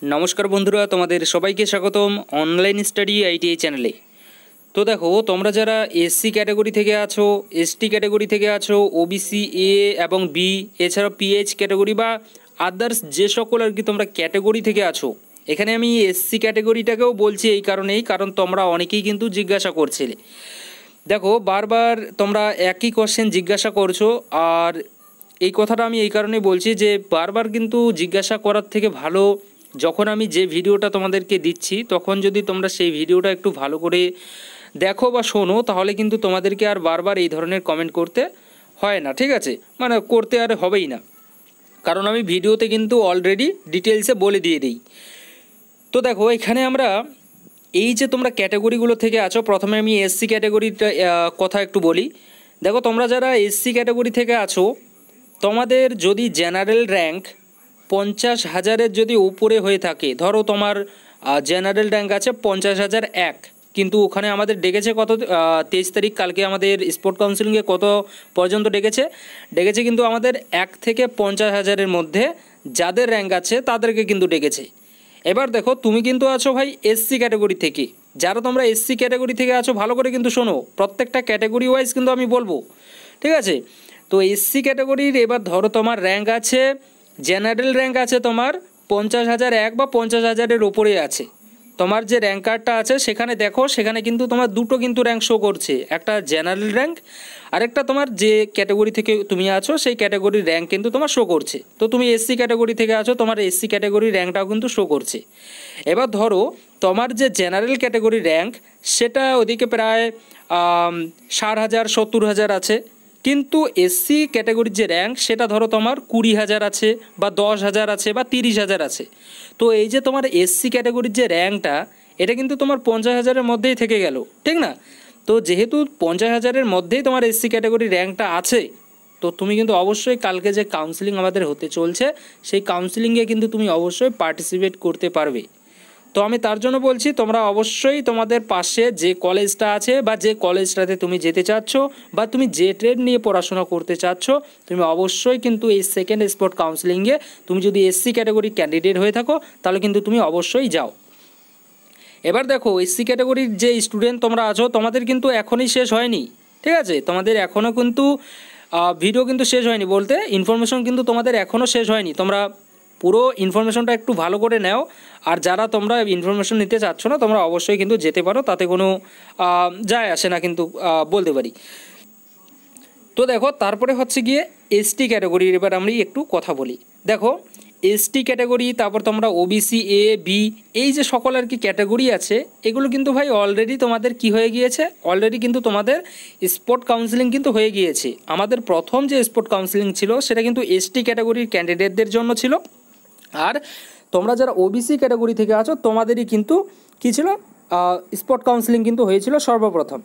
নমস্কার বন্ধুরা, তোমাদের সবাইকে স্বাগতম অনলাইন স্টাডি আইটিআই চ্যানেলে। তো দেখো, তোমরা যারা এসসি ক্যাটাগরি থেকে আছো, এসটি ক্যাটাগরি থেকে আছো, ওবিসি এ এবং বি, এছাড়াও পিএইচ ক্যাটাগরি বা আদার্স যে সকল আর কি তোমরা ক্যাটাগরি থেকে আছো, এখানে আমি এসসি ক্যাটাগরিটাকেও বলছি এই কারণেই, কারণ তোমরা অনেকেই কিন্তু জিজ্ঞাসা করছিলে। দেখো, বারবার তোমরা একই কোশ্চেন জিজ্ঞাসা করছো, আর এই কথাটা আমি এই কারণেই বলছি যে বারবার কিন্তু জিজ্ঞাসা করার থেকে ভালো যখন আমি যে ভিডিওটা তোমাদেরকে দিচ্ছি তখন যদি তোমরা সেই ভিডিওটা একটু ভালো করে দেখো বা শোনো, তাহলে কিন্তু তোমাদেরকে আর বারবার এই ধরনের কমেন্ট করতে হয় না, ঠিক আছে? মানে করতে আর হবেই না, কারণ আমি ভিডিওতে কিন্তু অলরেডি ডিটেলসে বলে দিয়ে দিই। তো দেখো, এখানে আমরা এই যে তোমরা ক্যাটাগরিগুলো থেকে আছো, প্রথমে আমি এসসি ক্যাটাগরিটা কথা একটু বলি। দেখো, তোমরা যারা এসসি ক্যাটাগরি থেকে আছো, তোমাদের যদি জেনারেল র্যাঙ্ক 50,000-এর যদি উপরে হয়ে থাকে, ধরো তোমার জেনারেল র্যাঙ্ক আছে 50,001, কিন্তু ওখানে আমাদের ডেকেছে কত, 23 তারিখ, কালকে আমাদের স্পোর্ট কাউন্সিলিংয়ে কত পর্যন্ত ডেকেছে কিন্তু আমাদের 1 থেকে 50,000-এর মধ্যে যাদের র্যাঙ্ক আছে তাদেরকে কিন্তু ডেকেছে। এবার দেখো, তুমি কিন্তু আছো ভাই এসসি ক্যাটাগরি থেকে। যারা তোমরা এসসি ক্যাটাগরি থেকে আছো, ভালো করে কিন্তু শোনো, প্রত্যেকটা ক্যাটাগরি ওয়াইজ কিন্তু আমি বলবো, ঠিক আছে? তো এসসি ক্যাটাগরির এবার ধরো তোমার র্যাঙ্ক আছে, জেনারেল র্যাঙ্ক আছে তোমার 50,001 বা 50,000-এর ওপরে আছে। তোমার যে র্যাঙ্ক কার্ডটা আছে সেখানে দেখো, সেখানে কিন্তু তোমার দুটো কিন্তু র্যাঙ্ক শো করছে, একটা জেনারেল র্যাঙ্ক আর একটা তোমার যে ক্যাটাগরি থেকে তুমি আছো সেই ক্যাটাগরির র্যাঙ্ক কিন্তু তোমার শো করছে। তো তুমি এসসি ক্যাটাগরি থেকে আছো, তোমার এসসি ক্যাটাগরির র্যাঙ্কটাও কিন্তু শো করছে। এবার ধরো তোমার যে জেনারেল ক্যাটাগরি র্যাঙ্ক সেটা ওদিকে প্রায় 60,000 70,000 আছে, কিন্তু এসসি ক্যাটাগরির যে র্যাঙ্ক সেটা ধরো তোমার 20,000 আছে বা 10,000 আছে বা 30,000 আছে। তো এই যে তোমার এসসি ক্যাটাগরির যে র্যাঙ্কটা, এটা কিন্তু তোমার 50,000-এর মধ্যেই থেকে গেল, ঠিক না? তো যেহেতু 50,000-এর মধ্যেই তোমার এসসি ক্যাটাগরির র্যাঙ্কটা আছে, তো তুমি কিন্তু অবশ্যই কালকে যে কাউন্সিলিং আমাদের হতে চলছে সেই কাউন্সিলিংয়ে কিন্তু তুমি অবশ্যই পার্টিসিপেট করতে পারবে। তো আমি তার জন্য বলছি, তোমরা অবশ্যই তোমাদের পাশে যে কলেজটা আছে বা যে কলেজটাতে তুমি যেতে চাচ্ছ বা তুমি যে ট্রেড নিয়ে পড়াশোনা করতে চাচ্ছ, তুমি অবশ্যই কিন্তু এই সেকেন্ড স্পট কাউন্সিলিংয়ে তুমি যদি এসসি ক্যাটাগরি ক্যান্ডিডেট হয়ে থাকো তাহলে কিন্তু তুমি অবশ্যই যাও। এবার দেখো, এসসি ক্যাটাগরির যে স্টুডেন্ট তোমরা আছো, তোমাদের কিন্তু এখনই শেষ হয়নি, ঠিক আছে? তোমাদের এখনও কিন্তু ভিডিও কিন্তু শেষ হয়নি, বলতে ইনফরমেশন কিন্তু তোমাদের এখনও শেষ হয়নি। তোমরা পুরো ইনফরমেশনটা একটু ভালো করে নাও, আর যারা তোমরা ইনফরমেশন নিতে চাচ্ছ না তোমরা অবশ্যই কিন্তু যেতে পারো, তাতে কোনো যায় আসে না কিন্তু বলতে পারি। তো দেখো, তারপরে হচ্ছে গিয়ে এসটি ক্যাটাগরির এবার আমি একটু কথা বলি। দেখো, এসটি ক্যাটাগরি, তারপর তোমরা ওবিসি এ বি, এই যে সকল আর কি ক্যাটাগরি আছে, এগুলো কিন্তু ভাই অলরেডি তোমাদের কি হয়ে গিয়েছে, অলরেডি কিন্তু তোমাদের স্পট কাউন্সিলিং কিন্তু হয়ে গিয়েছে। আমাদের প্রথম যে স্পট কাউন্সিলিং ছিল সেটা কিন্তু এসটি ক্যাটাগরির ক্যান্ডিডেটদের জন্য ছিল, আর তোমরা যারা ওবিসি ক্যাটাগরি থেকে আছো তোমাদেরই কিন্তু কী ছিল, স্পট কাউন্সিলিং কিন্তু হয়েছিল সর্বপ্রথম।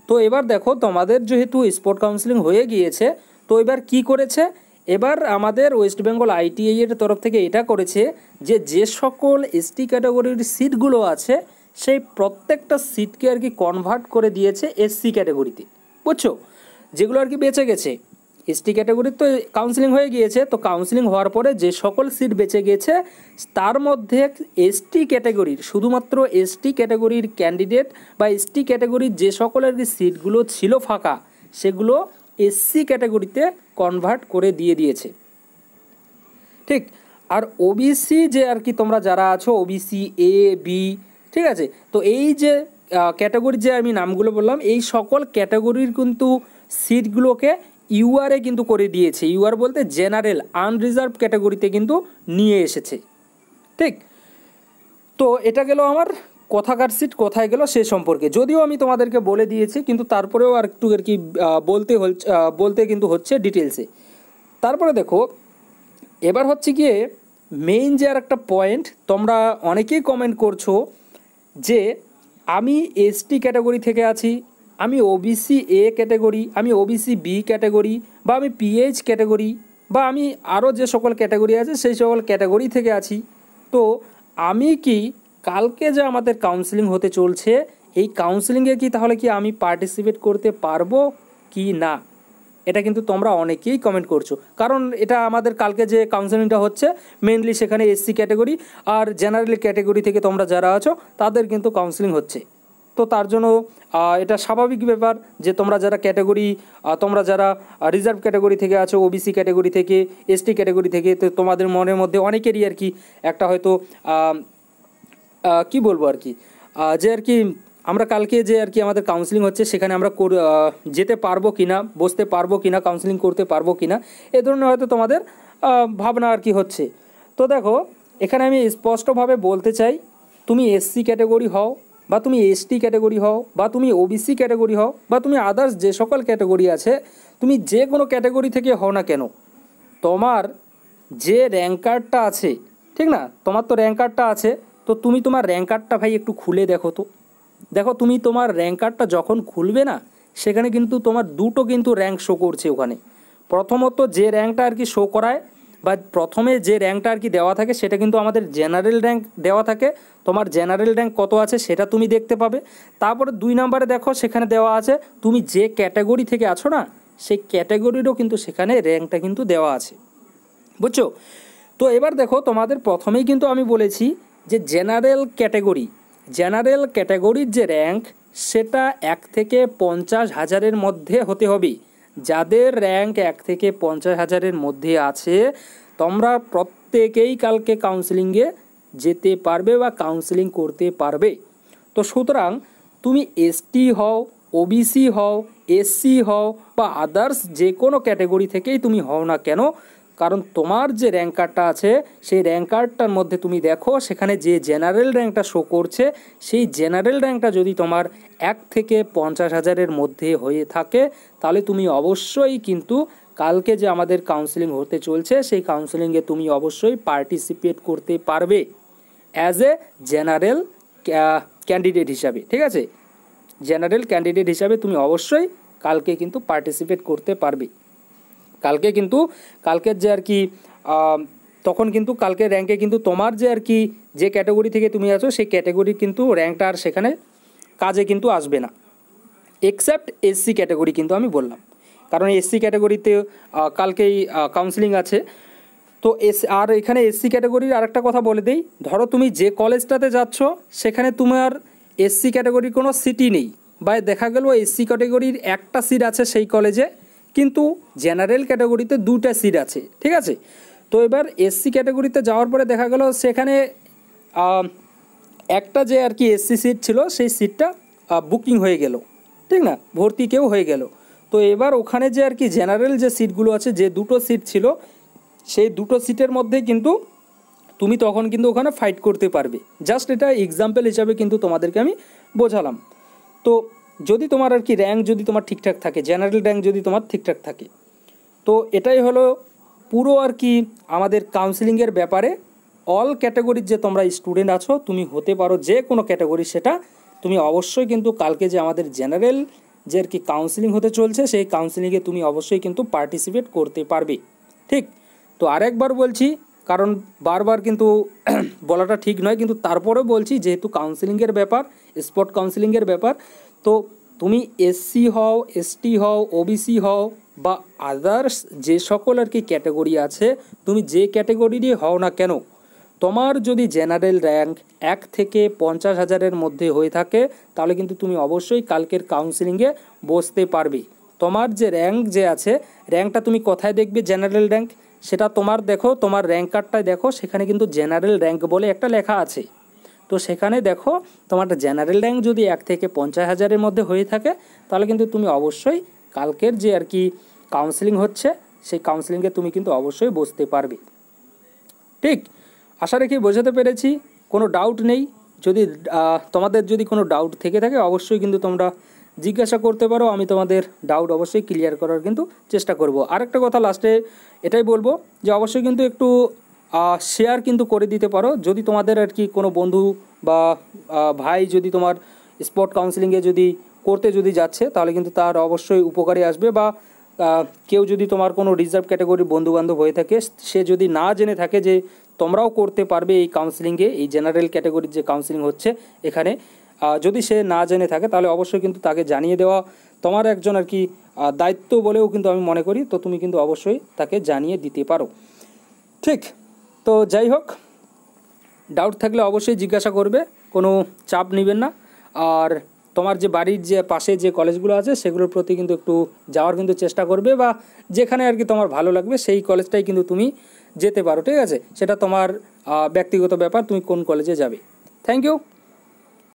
তো এবার দেখো, তোমাদের যেহেতু স্পট কাউন্সিলিং হয়ে গিয়েছে, তো এবার কি করেছে, এবার আমাদের ওয়েস্ট বেঙ্গল আইটিআই এর তরফ থেকে এটা করেছে যে যে সকল এসটি ক্যাটাগরির সিটগুলো আছে সেই প্রত্যেকটা সিটকে আর কি কনভার্ট করে দিয়েছে এসসি ক্যাটাগরিতে, বুঝছো? যেগুলো আর কি বেঁচে গেছে, এসটি ক্যাটাগরির তো কাউন্সিলিং হয়ে গিয়েছে, তো কাউন্সিলিং হওয়ার পরে যে সকল সিট বেঁচে গেছে তার মধ্যে এসটি ক্যাটাগরির, শুধুমাত্র এসটি ক্যাটাগরির ক্যান্ডিডেট বা এসটি ক্যাটাগরির যে সকল আর কি সিটগুলো ছিল ফাঁকা, সেগুলো এসসি ক্যাটাগরিতে কনভার্ট করে দিয়েছে, ঠিক। আর ওবিসি যে আর কি তোমরা যারা আছো, ওবিসি এ বি, ঠিক আছে? তো এই যে ক্যাটাগরির যে আমি নামগুলো বললাম, এই সকল ক্যাটাগরির কিন্তু সিটগুলোকে ইউআরএ কিন্তু করে দিয়েছে। ইউআর বলতে জেনারেল আনরিজার্ভ ক্যাটাগরিতে কিন্তু নিয়ে এসেছে, ঠিক। তো এটা গেল আমার কথাকার সিট কোথায় গেল সে সম্পর্কে, যদিও আমি তোমাদেরকে বলে দিয়েছি, কিন্তু তারপরেও আর একটু আর কি বলতে কিন্তু হচ্ছে ডিটেলসে। তারপরে দেখো, এবার হচ্ছে গিয়ে মেইন যে আর একটা পয়েন্ট, তোমরা অনেকেই কমেন্ট করছো যে আমি এসটি ক্যাটাগরি থেকে আছি, আমি ওবিসি এ ক্যাটাগরি, আমি ওবিসি বি ক্যাটাগরি, বা আমি পিএইচ ক্যাটাগরি, বা আমি আরও যে সকল ক্যাটাগরি আছে সেই সকল ক্যাটাগরি থেকে আছি। তো আমি কি কালকে যে আমাদের কাউন্সিলিং হতে চলছে এই কাউন্সিলিংয়ে কি তাহলে কি আমি পার্টিসিপেট করতে পারবো কি না? এটা কিন্তু তোমরা অনেকেই কমেন্ট করছো, কারণ এটা আমাদের কালকে যে কাউন্সেলিংটা হচ্ছে মেনলি সেখানে এসসি ক্যাটাগরি আর জেনারেল ক্যাটাগরি থেকে তোমরা যারা আছো তাদের কিন্তু কাউন্সেলিং হচ্ছে। তো তার জন্য এটা স্বাভাবিক ব্যাপার যে তোমরা যারা ক্যাটাগরি, তোমরা যারা রিজার্ভ ক্যাটাগরি থেকে আছো, ওবিসি ক্যাটাগরি থেকে, এসটি ক্যাটাগরি থেকে, তো তোমাদের মনের মধ্যে অনেকেরই আর কি একটা হয়তো কি বলবো আর কি, যে আর কি আমরা কালকে যে আর কি আমাদের কাউন্সেলিং হচ্ছে সেখানে আমরা যেতে পারবো কি না, বসতে পারবো কি না, কাউন্সেলিং করতে পারবো কি না, এ ধরনের হয়তো তোমাদের ভাবনা আর কি হচ্ছে। তো দেখো এখানে আমি স্পষ্টভাবে বলতে চাই, তুমি এসসি ক্যাটাগরি হও বা তুমি এসটি ক্যাটাগরি হও বা তুমি ওবিসি ক্যাটাগরি হও বা তুমি আদার্স যে সকল ক্যাটাগরি আছে, তুমি যে কোনো ক্যাটাগরি থেকে হও না কেন, তোমার যে র্যাঙ্ক কার্ডটা আছে, ঠিক না, তোমার তো র্যাঙ্ক কার্ডটা আছে, তো তুমি তোমার র্যাঙ্ক কার্ডটা ভাই একটু খুলে দেখো তো। দেখো তুমি তোমার র্যাঙ্ক কার্ডটা যখন খুলবে না, সেখানে কিন্তু তোমার দুটো কিন্তু র্যাঙ্ক শো করছে ওখানে। প্রথমত যে র্যাঙ্কটা আর কি শো করায় বা প্রথমে যে র্যাঙ্কটা আর কি দেওয়া থাকে সেটা কিন্তু আমাদের জেনারেল র্যাঙ্ক দেওয়া থাকে, তোমার জেনারেল র্যাঙ্ক কত আছে সেটা তুমি দেখতে পাবে। তারপরে 2 নম্বরে দেখো সেখানে দেওয়া আছে তুমি যে ক্যাটাগরি থেকে আছো না, সেই ক্যাটাগরিরও কিন্তু সেখানে র্যাঙ্কটা কিন্তু দেওয়া আছে, বুঝছো? তো এবার দেখো তোমাদের প্রথমেই কিন্তু আমি বলেছি যে জেনারেল ক্যাটাগরির যে র্যাঙ্ক সেটা 1 থেকে 50,000-এর মধ্যে হতে হবে। যাদের র্যাঙ্ক 1 থেকে 50,000-এর মধ্যে আছে তোমরা প্রত্যেকেই কালকে কাউন্সেলিংয়ে যেতে পারবে বা কাউন্সেলিং করতে পারবে। তো সুতরাং তুমি এসটি হও, ওবিসি হও, এসসি হও বা আদার্স যে কোনো ক্যাটাগরি থেকেই তুমি হও না কেন, কারণ তোমার যে র্যাঙ্ক কার্ডটা আছে সেই র্যাঙ্ক কার্ডটার মধ্যে তুমি দেখো সেখানে যে জেনারেল র্যাঙ্কটা শো করছে, সেই জেনারেল র্যাঙ্কটা যদি তোমার 1 থেকে 50,000-এর মধ্যে হয়ে থাকে তাহলে তুমি অবশ্যই কিন্তু কালকে যে আমাদের কাউন্সেলিং হতে চলছে সেই কাউন্সেলিংয়ে তুমি অবশ্যই পার্টিসিপেট করতে পারবে অ্যাজ এ জেনারেল ক্যান্ডিডেট হিসাবে, ঠিক আছে? জেনারেল ক্যান্ডিডেট হিসাবে তুমি অবশ্যই কালকে কিন্তু পার্টিসিপেট করতে পারবে। কালকে কিন্তু কালকের যে আর কি তখন কিন্তু কালকের র্যাঙ্কে কিন্তু তোমার যে আর কি যে ক্যাটাগরি থেকে তুমি আছো সেই ক্যাটাগরির কিন্তু র্যাঙ্কটা আর সেখানে কাজে কিন্তু আসবে না, এক্সেপ্ট এসসি ক্যাটাগরি কিন্তু আমি বললাম, কারণ এসসি ক্যাটাগরিতে কালকেই কাউন্সেলিং আছে। তো আর এখানে এসসি ক্যাটাগরির আরেকটা কথা বলে দিই, ধরো তুমি যে কলেজটাতে যাচ্ছ সেখানে তোমার এসসি ক্যাটাগরির কোনো সিটই নেই, বা দেখা গেল এসসি ক্যাটাগরির একটা সিট আছে সেই কলেজে, কিন্তু জেনারেল ক্যাটাগরিতে 2টা সিট আছে, ঠিক আছে? তো এবার এসসি ক্যাটাগরিতে যাওয়ার পরে দেখা গেল সেখানে একটা যে আর কি এসসি সিট ছিল সেই সিটটা বুকিং হয়ে গেল, ঠিক না, ভর্তি কেউ হয়ে গেল। তো এবার ওখানে যে আর কি জেনারেল যে সিটগুলো আছে, যে 2টো সিট ছিল সেই 2টো সিটের মধ্যে কিন্তু তুমি তখন কিন্তু ওখানে ফাইট করতে পারবে। জাস্ট এটা এক্সাম্পল হিসাবে কিন্তু তোমাদেরকে আমি বোঝালাম। তো যদি তোমার আর কি র্যাঙ্ক যদি তোমার ঠিকঠাক থাকে, জেনারেল র্যাঙ্ক যদি তোমার ঠিকঠাক থাকে, তো এটাই হলো পুরো আর কি আমাদের কাউন্সেলিংয়ের ব্যাপারে। অল ক্যাটাগরির যে তোমরা স্টুডেন্ট আছো, তুমি হতে পারো যে কোনো ক্যাটাগরি, সেটা তুমি অবশ্যই কিন্তু কালকে যে আমাদের জেনারেল যে আর কি কাউন্সেলিং হতে চলছে সেই কাউন্সেলিংয়ে তুমি অবশ্যই কিন্তু পার্টিসিপেট করতে পারবে, ঠিক? তো আরেকবার বলছি, কারণ বারবার কিন্তু বলাটা ঠিক নয়, কিন্তু তারপরেও বলছি যেহেতু কাউন্সেলিংয়ের ব্যাপার, স্পট কাউন্সেলিংয়ের ব্যাপার, তো তুমি এসসি হও, এসটি হও, ওবিসি হও বা আদার্স যে সকল আর কি ক্যাটাগরি আছে, তুমি যে ক্যাটাগরিরই হও না কেন, তোমার যদি জেনারেল র্যাঙ্ক 1 থেকে 50,000-এর মধ্যে হয়ে থাকে তাহলে কিন্তু তুমি অবশ্যই কালকের কাউন্সেলিংয়ে বসতে পারবে। তোমার যে র্যাঙ্ক যে আছে, র্যাঙ্কটা তুমি কোথায় দেখবে জেনারেল র্যাঙ্ক, সেটা তোমার দেখো, তোমার র্যাঙ্ক কার্ডটায় দেখো, সেখানে কিন্তু জেনারেল র্যাঙ্ক বলে একটা লেখা আছে। তো সেখানে দেখো তোমার জেনারেল র্যাঙ্ক যদি 1 থেকে 50,000-এর মধ্যে হয়ে থাকে তাহলে কিন্তু তুমি অবশ্যই কালকের যে আর কি কাউন্সেলিং হচ্ছে সেই কাউন্সেলিংয়ে তুমি কিন্তু অবশ্যই বসতে পারবে, ঠিক? আশা রাখি বোঝাতে পেরেছি, কোনো ডাউট নেই। যদি তোমাদের যদি কোনো ডাউট থেকে থাকে অবশ্যই কিন্তু তোমরা জিজ্ঞাসা করতে পারো, আমি তোমাদের ডাউট অবশ্যই ক্লিয়ার করার কিন্তু চেষ্টা করব। আরেকটা কথা লাস্টে এটাই বলবো যে অবশ্যই কিন্তু একটু শেয়ার কিন্তু করে দিতে পারো, যদি তোমাদের আর কি কোনো বন্ধু বা ভাই যদি তোমার স্পট কাউন্সেলিংয়ে যদি করতে যদি যাচ্ছে তাহলে কিন্তু তার অবশ্যই উপকারে আসবে, বা কেউ যদি তোমার কোনো রিজার্ভ ক্যাটাগরির বন্ধুবান্ধব হয়ে থাকে, সে যদি না জেনে থাকে যে তোমরাও করতে পারবে এই কাউন্সেলিংয়ে, এই জেনারেল ক্যাটাগরির যে কাউন্সেলিং হচ্ছে এখানে, যদি সে না জেনে থাকে তাহলে অবশ্যই কিন্তু তাকে জানিয়ে দেওয়া তোমার একজন আর কি দায়িত্ব বলেও কিন্তু আমি মনে করি। তো তুমি কিন্তু অবশ্যই তাকে জানিয়ে দিতে পারো। ঠিক, তো যাই হোক, ডাউট থাকলে অবশ্যই জিজ্ঞাসা করবে, কোনো চাপ নেবেন না। আর তোমার যে বাড়ির যে পাশে যে কলেজগুলো আছে সেগুলোর প্রতি কিন্তু একটু যাওয়ার কিন্তু চেষ্টা করবে, বা যেখানে আর কি তোমার ভালো লাগবে সেই কলেজটাই কিন্তু তুমি যেতে পারো। ঠিক আছে, সেটা তোমার ব্যক্তিগত ব্যাপার, তুমি কোন কলেজে যাবে। Thank you.